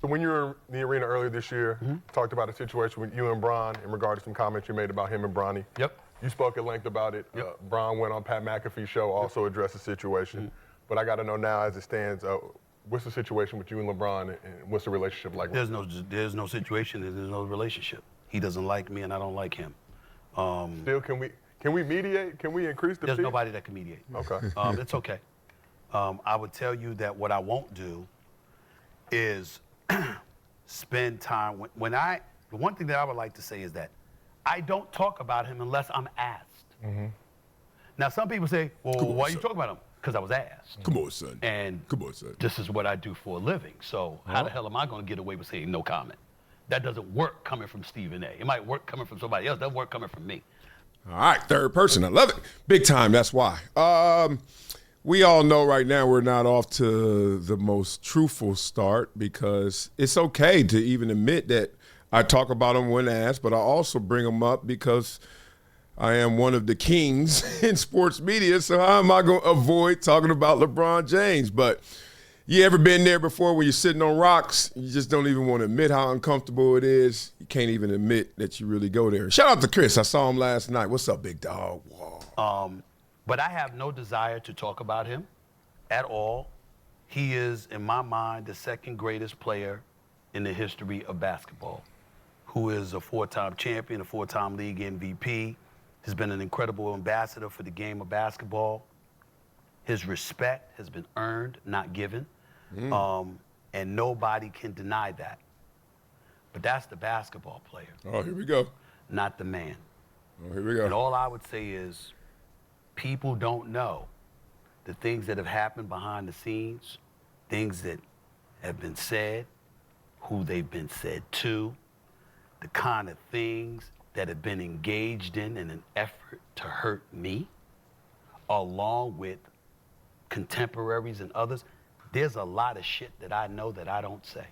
So when you were in the arena earlier this year, talked about a situation with you and Bron in regard to some comments you made about him and Bronny. Yep. You spoke at length about it. Yep. Bron went on Pat McAfee's show, also addressed the situation. But I got to know now, as it stands, what's the situation with you and LeBron, and what's the relationship like? There's no situation. There's no relationship. He doesn't like me, and I don't like him. Still, can we mediate? Can we increase the? There's nobody that can mediate. Okay. It's okay. I would tell you that what I won't do is spend time the one thing that I would like to say is that I don't talk about him unless I'm asked. Now, some people say, well, why are you talking about him? Because I was asked. Come on, son. And Come on, son. this is what I do for a living. So how the hell am I going to get away with saying no comment? That doesn't work coming from Stephen A. It might work coming from somebody else. It doesn't work coming from me. All right, third person. I love it. Big time, that's why. We all know right now we're not off to the most truthful start because it's okay to even admit that I talk about them when asked, but I also bring them up because I am one of the kings in sports media, so how am I going to avoid talking about LeBron James? But you ever been there before when you're sitting on rocks? You just don't even want to admit how uncomfortable it is. You can't even admit that you really go there. Shout out to Chris. I saw him last night. What's up, big dog? Whoa. But I have no desire to talk about him at all. He is, in my mind, the second greatest player in the history of basketball, who is a four-time champion, a four-time league MVP, has been an incredible ambassador for the game of basketball. His respect has been earned, not given, and nobody can deny that. But that's the basketball player. Oh, here we go. Not the man. Oh, here we go. And all I would say is people don't know the things that have happened behind the scenes, things that have been said, who they've been said to, the kind of things that have been engaged in an effort to hurt me, along with contemporaries and others. There's a lot of shit that I know that I don't say.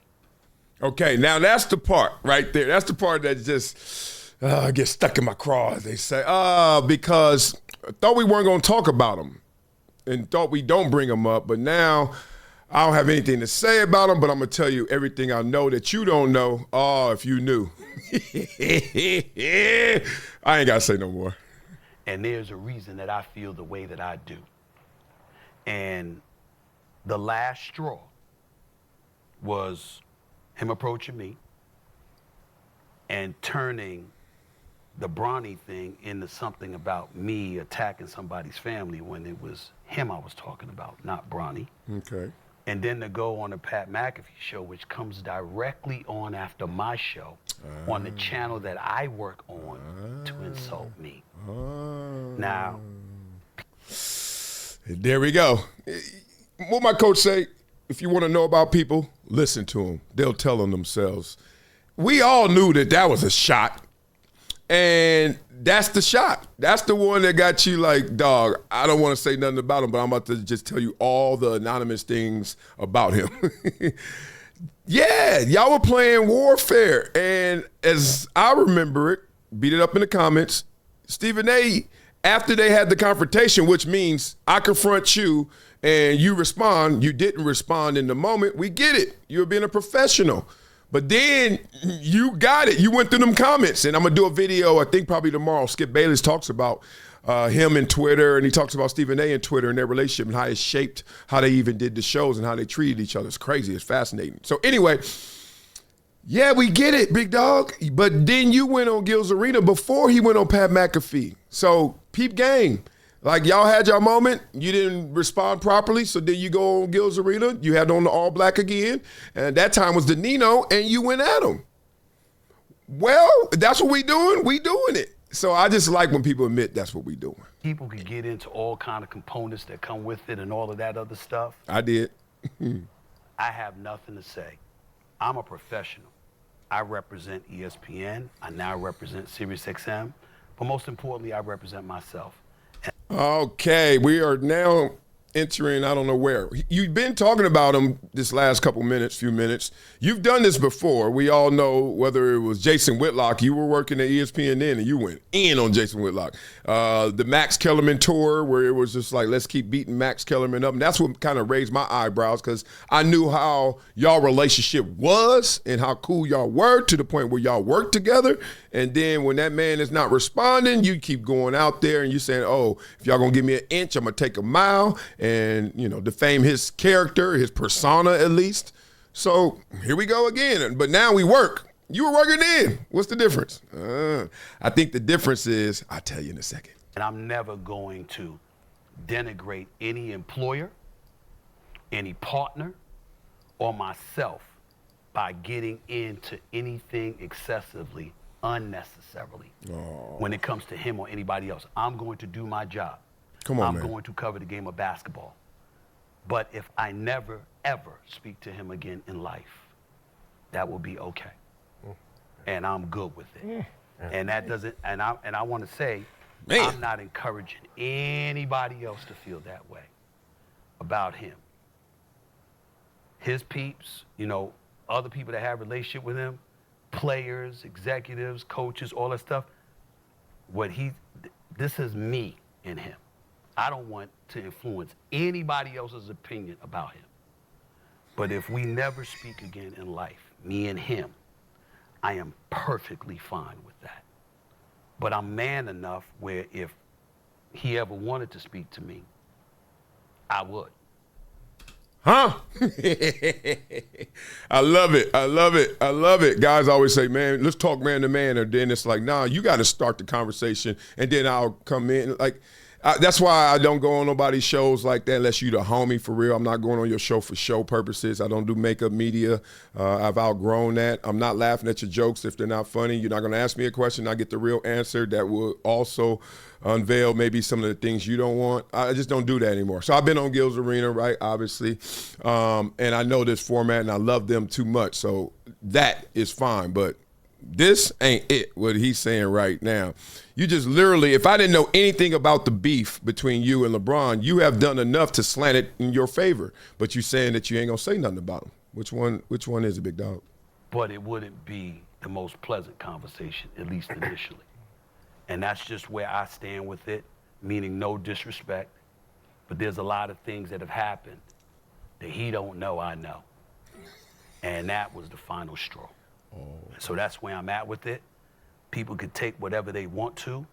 Okay, now that's the part right there. That's the part that just gets stuck in my craw, as they say. Because I thought we weren't going to talk about them and thought we don't bring them up, but now I don't have anything to say about them, but I'm going to tell you everything I know that you don't know. Oh, if you knew. I ain't got to say no more. And there's a reason that I feel the way that I do. And the last straw was him approaching me and turning the Bronny thing into something about me attacking somebody's family when it was him I was talking about, not Bronny. Okay. And then to go on the Pat McAfee show, which comes directly on after my show, on the channel that I work on, to insult me. Now, there we go. What my coach say, if you want to know about people, listen to them. They'll tell them themselves. We all knew that was a shot. And that's the shot. That's the one that got you like, dog, I don't want to say nothing about him, but I'm about to just tell you all the anonymous things about him. Yeah, y'all were playing warfare. And as I remember it, beat it up in the comments, Stephen A., after they had the confrontation, which means I confront you and you respond, you didn't respond in the moment, we get it. You're being a professional. But then you got it. You went through them comments. And I'm going to do a video, I think probably tomorrow. Skip Bayless talks about him and Twitter, and he talks about Stephen A. and Twitter and their relationship and how it shaped how they even did the shows and how they treated each other. It's crazy. It's fascinating. So anyway, yeah, we get it, big dog. But then you went on Gil's Arena before he went on Pat McAfee. So peep game. Like, y'all had your moment, you didn't respond properly, so then you go on Gil's Arena, you had on the all black again, and that time was the Nino, and you went at him. Well, that's what we doing, it. So I just like when people admit that's what we doing. people can get into all kind of components that come with it and all of that other stuff. I did. I have nothing to say. I'm a professional. I represent ESPN. I now represent SiriusXM. But most importantly, I represent myself. Okay, we are now entering, I don't know where. You've been talking about him this last few minutes. You've done this before. We all know whether it was Jason Whitlock, you were working at ESPN then, and you went in on Jason Whitlock. The Max Kellerman tour, where it was just like, let's keep beating Max Kellerman up. And that's what kind of raised my eyebrows, because I knew how y'all relationship was and how cool y'all were, to the point where y'all worked together. And then when that man is not responding, you keep going out there and you saying, oh, if y'all gonna give me an inch, I'm gonna take a mile, and defame his character, his persona at least. So here we go again. But now we work. You were working in. What's the difference? I think the difference is, I'll tell you in a second. And I'm never going to denigrate any employer, any partner, or myself by getting into anything excessively, unnecessarily. When it comes to him or anybody else. I'm going to do my job. Come on, I'm man. going to cover the game of basketball. But if I never, ever speak to him again in life, that will be okay. And I'm good with it. And that doesn't, and I want to say, Man. I'm not encouraging anybody else to feel that way about him. His peeps, other people that have a relationship with him, players, executives, coaches, all that stuff, this is me and him. I don't want to influence anybody else's opinion about him. But if we never speak again in life, me and him, I am perfectly fine with that. But I'm man enough where if he ever wanted to speak to me, I would. Huh? I love it. I love it. I love it. Guys always say, man, let's talk man to man. And then it's like, nah, you got to start the conversation. And then I'll come in. That's why I don't go on nobody's shows like that unless you the homie for real. I'm not going on your show for show purposes. I don't do makeup media. I've outgrown that. I'm not laughing at your jokes if they're not funny. You're not going to ask me a question. I get the real answer that will also unveil maybe some of the things you don't want. I just don't do that anymore. So I've been on Gil's Arena, right, obviously. And I know this format, and I love them too much. So that is fine. But this ain't it, what he's saying right now. You just literally, if I didn't know anything about the beef between you and LeBron, you have done enough to slant it in your favor. But you're saying that you ain't going to say nothing about him. Which one is it, big dog? But it wouldn't be the most pleasant conversation, at least initially. And that's just where I stand with it, meaning no disrespect. But there's a lot of things that have happened that he don't know I know. And that was the final straw. So that's where I'm at with it. People could take whatever they want to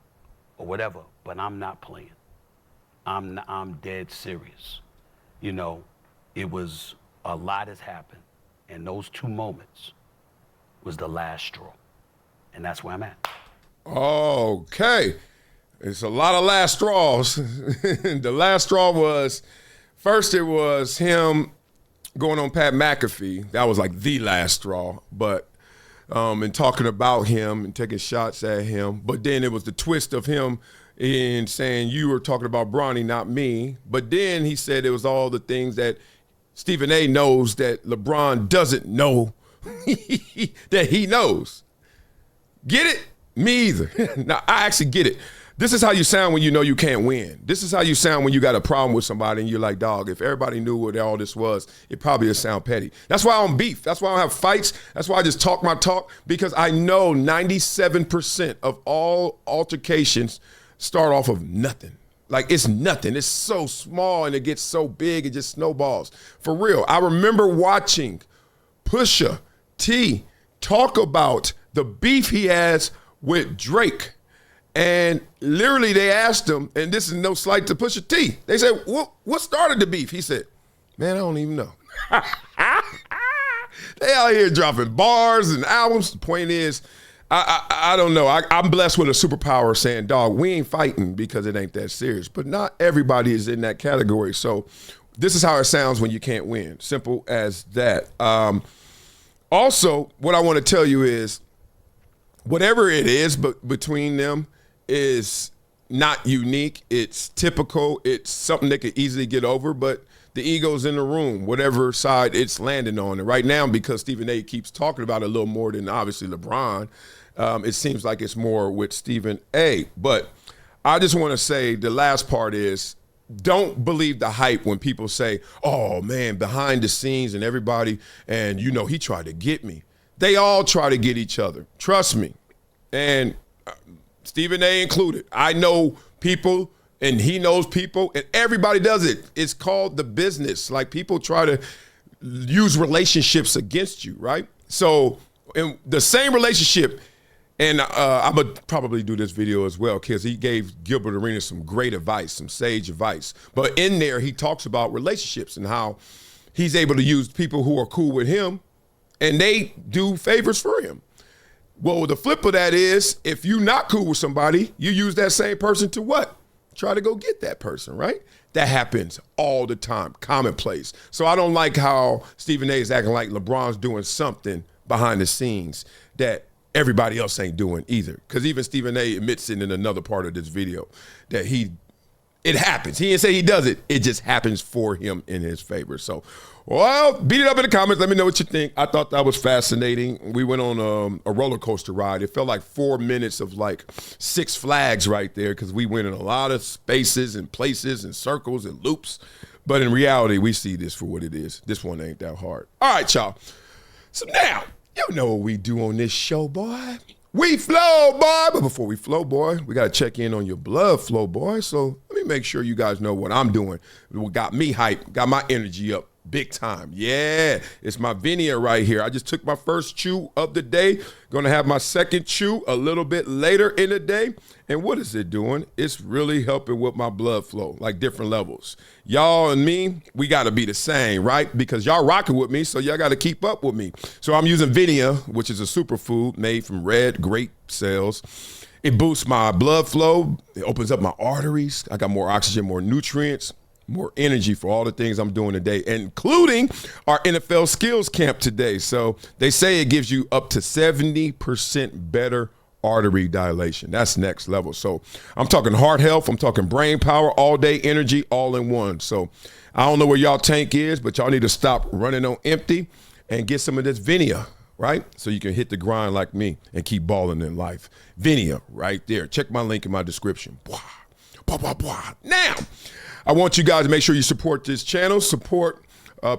or whatever, but I'm not playing. I'm dead serious. It was a lot has happened, and those 2 moments was the last straw. And that's where I'm at. Okay. It's a lot of last straws. The last straw was, first it was him going on Pat McAfee. That was like the last straw, but and talking about him and taking shots at him. But then it was the twist of him in saying you were talking about Bronny, not me. But then he said it was all the things that Stephen A. knows that LeBron doesn't know that he knows. Get it? Me either. Now, I actually get it. This is how you sound when you know you can't win. This is how you sound when you got a problem with somebody and you're like, dog, if everybody knew what all this was, it probably would sound petty. That's why I don't beef. That's why I don't have fights. That's why I just talk my talk, because I know 97% of all altercations start off of nothing. Like, it's nothing. It's so small and it gets so big, it just snowballs. For real, I remember watching Pusha T talk about the beef he has with Drake. And literally they asked him, and this is no slight to Pusha T, they said, what started the beef? He said, man, I don't even know. They out here dropping bars and albums. The point is, I don't know. I'm blessed with a superpower saying, dog, we ain't fighting because it ain't that serious. But not everybody is in that category. So this is how it sounds when you can't win. Simple as that. Also, what I want to tell you is, whatever it is between them is not unique. It's typical. It's something they could easily get over, but the ego's in the room, whatever side it's landing on. And right now, because Stephen A. keeps talking about it a little more than obviously LeBron, it seems like it's more with Stephen A. But I just want to say the last part is, don't believe the hype when people say, oh, man, behind the scenes and everybody, and, you know, he tried to get me. They all try to get each other. Trust me. And Stephen A. included. I know people, and he knows people, and everybody does it. It's called the business. Like, people try to use relationships against you, right? So in the same relationship, and I'm going to probably do this video as well because he gave Gilbert Arenas some great advice, some sage advice. But in there, he talks about relationships and how he's able to use people who are cool with him, and they do favors for him. Well, the flip of that is, if you're not cool with somebody, you use that same person to what? Try to go get that person, right? That happens all the time, commonplace. So I don't like how Stephen A. is acting like LeBron's doing something behind the scenes that everybody else ain't doing either. Because even Stephen A. admits it in another part of this video that it happens. He didn't say he does it. It just happens for him in his favor. So, well, beat it up in the comments. Let me know what you think. I thought that was fascinating. We went on a roller coaster ride. It felt like 4 minutes of like Six Flags right there because we went in a lot of spaces and places and circles and loops. But in reality, we see this for what it is. This one ain't that hard. All right, y'all. So now, you know what we do on this show, boy. We flow, boy. But before we flow, boy, we got to check in on your blood flow, boy. So let me make sure you guys know what I'm doing. What got me hyped, got my energy up big time. Yeah, it's my Vinia right here. I just took my first chew of the day. Going to have my second chew a little bit later in the day. And what is it doing? It's really helping with my blood flow, like different levels. Y'all and me, we got to be the same, right? Because y'all rocking with me, so y'all got to keep up with me. So I'm using Vinia, which is a superfood made from red grape cells. It boosts my blood flow. It opens up my arteries. I got more oxygen, more nutrients, more energy for all the things I'm doing today, including our NFL skills camp today. So they say it gives you up to 70% better artery dilation. That's next level. So I'm talking heart health. I'm talking brain power, all day energy, all in one. So I don't know where y'all tank is, but y'all need to stop running on empty and get some of this Vinia, right? So you can hit the grind like me and keep balling in life. Vinia right there. Check my link in my description. Bwah, bwah, bwah, bwah. Now, I want you guys to make sure you support this channel, support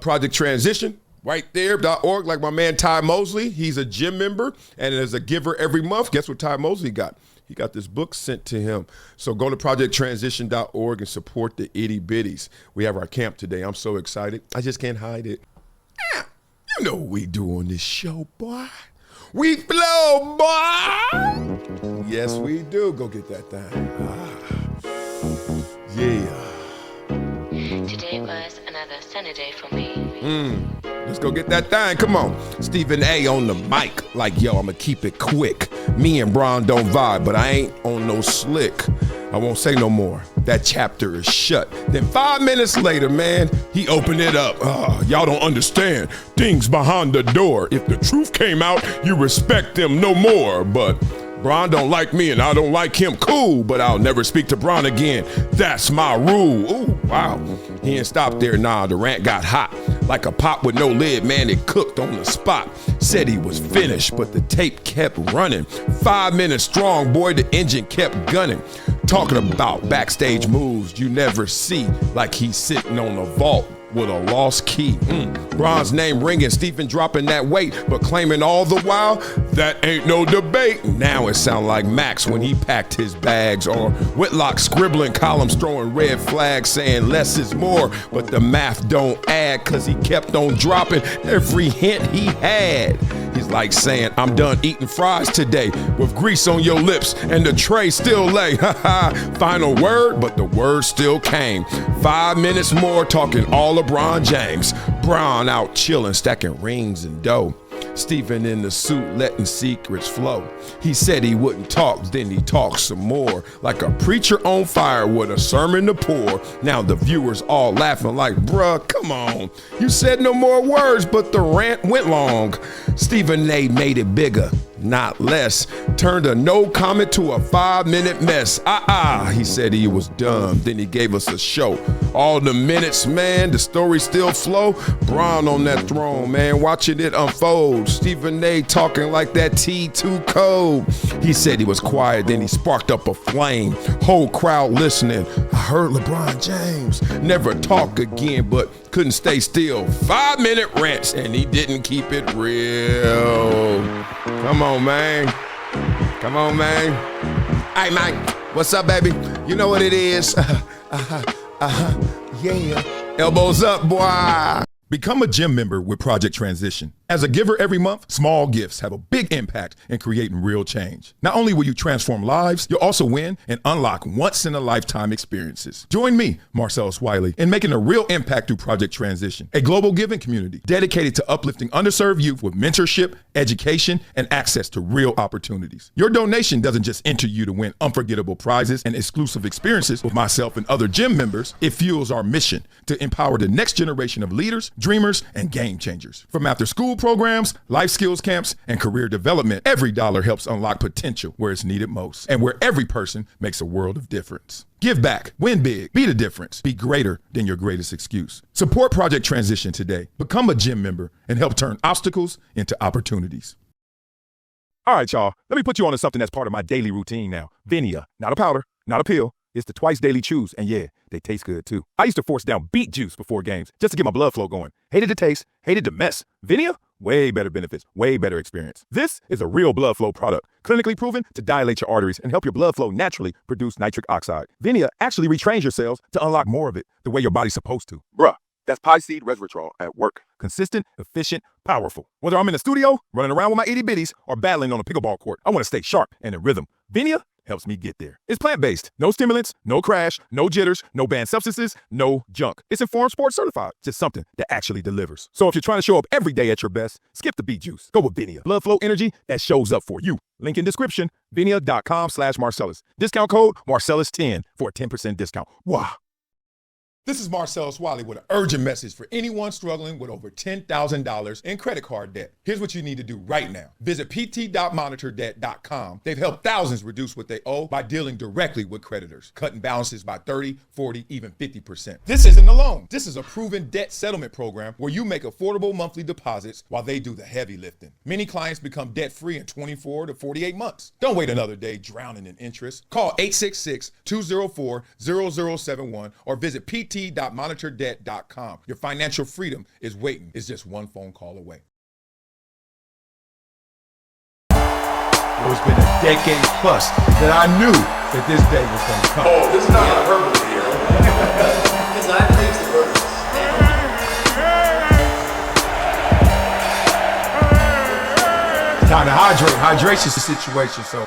Project Transition right there.org, like my man Ty Mosley. He's a gym member and is a giver every month. Guess what Ty Mosley got? He got this book sent to him. So go to projecttransition.org and support the itty bitties. We have our camp today. I'm so excited. I just can't hide it. Yeah, you know what we do on this show, boy. We flow, boy. Yes, we do. Go get that thing. Yeah. Today was another sunny day for me. Let's go get that thing. Come on. Stephen A. on the mic. Like, yo, I'ma keep it quick. Me and Bron don't vibe, but I ain't on no slick. I won't say no more. That chapter is shut. Then 5 minutes later, man, he opened it up. Y'all don't understand. Things behind the door. If the truth came out, you respect them no more. But Bron don't like me and I don't like him. Cool, but I'll never speak to Bron again. That's my rule. Ooh, wow. He didn't stop there. Nah, the rant got hot. Like a pot with no lid, man, it cooked on the spot. Said he was finished, but the tape kept running. 5 minutes strong, boy, the engine kept gunning. Talking about backstage moves you never see, like he's sitting on a vault with a lost key. Bron's name ringing, Stephen dropping that weight, but claiming all the while, that ain't no debate. Now it sound like Max when he packed his bags, or Whitlock scribbling columns, throwing red flags, saying less is more, but the math don't add, cause he kept on dropping every hint he had. He's like saying, I'm done eating fries today, with grease on your lips, and the tray still lay. Final word, but the word still came. 5 minutes more talking all LeBron James. Bron out chilling, stacking rings and dough. Stephen in the suit letting secrets flow. He said he wouldn't talk, then he talked some more. Like a preacher on fire with a sermon to pour. Now the viewers all laughing like, bruh, come on. You said no more words, but the rant went long. Stephen A. made it bigger. not less. Turned a no comment to a 5-minute mess. He said he was done. Then he gave us a show. All the minutes, man, the story still flow. Bron on that throne, man, watching it unfold. Stephen A. talking like that T2 code. He said he was quiet, then he sparked up a flame. Whole crowd listening. I heard LeBron James never talk again, but couldn't stay still. 5-minute rants, and he didn't keep it real. Come on, man. Come on, man. Hey, man. What's up, baby? You know what it is. Yeah. Elbows up, boy. Become a gym member with Project Transition. As a giver every month, small gifts have a big impact in creating real change. Not only will you transform lives, you'll also win and unlock once-in-a-lifetime experiences. Join me, Marcellus Wiley, in making a real impact through Project Transition, a global giving community dedicated to uplifting underserved youth with mentorship, education, and access to real opportunities. Your donation doesn't just enter you to win unforgettable prizes and exclusive experiences with myself and other gym members. It fuels our mission to empower the next generation of leaders, dreamers, and game changers. From after-school programs, life skills camps, and career development, every dollar helps unlock potential where it's needed most and where every person makes a world of difference. Give back, win big, be the difference, be greater than your greatest excuse. Support Project Transition today. Become a gym member and help turn obstacles into opportunities. All right, y'all, let me put you on to something that's part of my daily routine now. Vinia, not a powder, not a pill. It's the twice daily chews, and yeah, they taste good too. I used to force down beet juice before games just to get my blood flow going. Hated the taste, hated the mess. Vinia, way better benefits, way better experience. This is a real blood flow product, clinically proven to dilate your arteries and help your blood flow naturally produce nitric oxide. Vinia actually retrains your cells to unlock more of it the way your body's supposed to. Bruh, that's pie seed resveratrol at work. Consistent, efficient, powerful. Whether I'm in the studio, running around with my itty bitties, or battling on a pickleball court, I want to stay sharp and in rhythm. Vinia helps me get there. It's plant-based. No stimulants, no crash, no jitters, no banned substances, no junk. It's Informed Sports certified. Just something that actually delivers. So if you're trying to show up every day at your best, skip the beet juice. Go with Vinia. Blood flow energy that shows up for you. Link in description, vinia.com/Marcellus. Discount code Marcellus10 for a 10% discount. Wow. This is Marcellus Wiley with an urgent message for anyone struggling with over $10,000 in credit card debt. Here's what you need to do right now. Visit pt.monitordebt.com. They've helped thousands reduce what they owe by dealing directly with creditors, cutting balances by 30, 40, even 50%. This isn't a loan. This is a proven debt settlement program where you make affordable monthly deposits while they do the heavy lifting. Many clients become debt-free in 24 to 48 months. Don't wait another day drowning in interest. Call 866-204-0071 or visit pt.monitordebt.com. Your financial freedom is waiting. It's just one phone call away. It's been a decade plus that I knew that this day was going to come. Oh, this is not hyperbole here. Because I believe the verse. Time to hydrate. Hydration's the situation, so